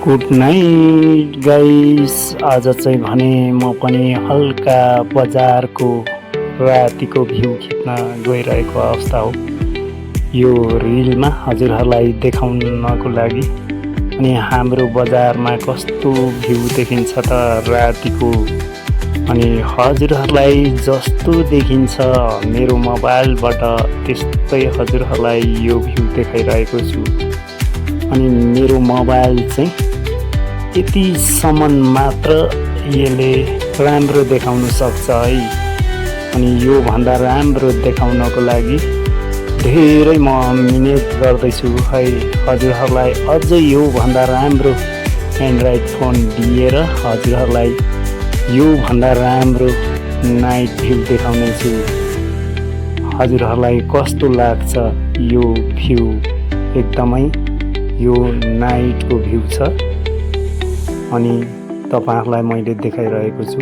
Good night guys. आज चाहिँ भने म पनि हल्का बजारको रातिको भ्यू खिच्न गइरहेको अवस्था हो यो रिलमा हजुरहरूलाई देखाउनको लागि। अनि हाम्रो बजारमा कस्तो भ्यू देखिन्छ त रातिको, अनि हजुरहरूलाई जस्तो देखिन्छ मेरो मोबाइलबाट त्यस्तै हजुरहरूलाई यो भ्यू देखाइरहेको छु। अनि मेरो मोबाइल चाहिँ यतिसम्म मात्र यसले राम्रो देखाउन सक्छ है। अनि यो भन्दा राम्रो देखाउनको लागि धेरै म मिहिनेत गर्दैछु है। हजुरहरूलाई अझै यो भन्दा राम्रो एन्ड्रोइड फोन दिएर हजुरहरूलाई यो भन्दा राम्रो नाइट भ्यू देखाउने छु। हजुरहरूलाई कस्तो लाग्छ यो भ्यू? एकदमै यो नाइटको भ्यू छ अनि तपाईहरुलाई मैले देखाइरहेको छु।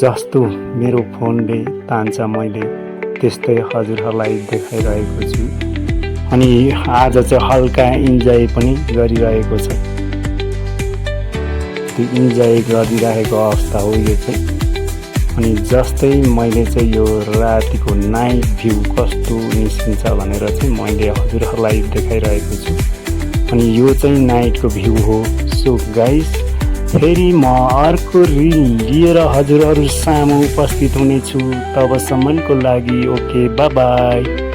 जस्तो मेरो फोनले तान्छ मैले त्यस्तै हजुरहरूलाई देखाइरहेको छु। अनि आज चाहिँ हल्का इन्जोय पनि गरिरहेको छ। त्यो इन्जोय गरिरहेको अवस्था हो यो चाहिँ। अनि जस्तै मैले चाहिँ यो रातिको नाइट भ्यू कस्तो निस्किन्छ भनेर चाहिँ मैले हजुरहरूलाई देखाइरहेको छु। अनि यो चाहिँ नाइटको भ्यू हो। सो गाइस, फेरि म अर्को रिल लिएर हजुरहरू सामु उपस्थित हुनेछु। तबसम्मको लागि ओके, बाइ बाइ।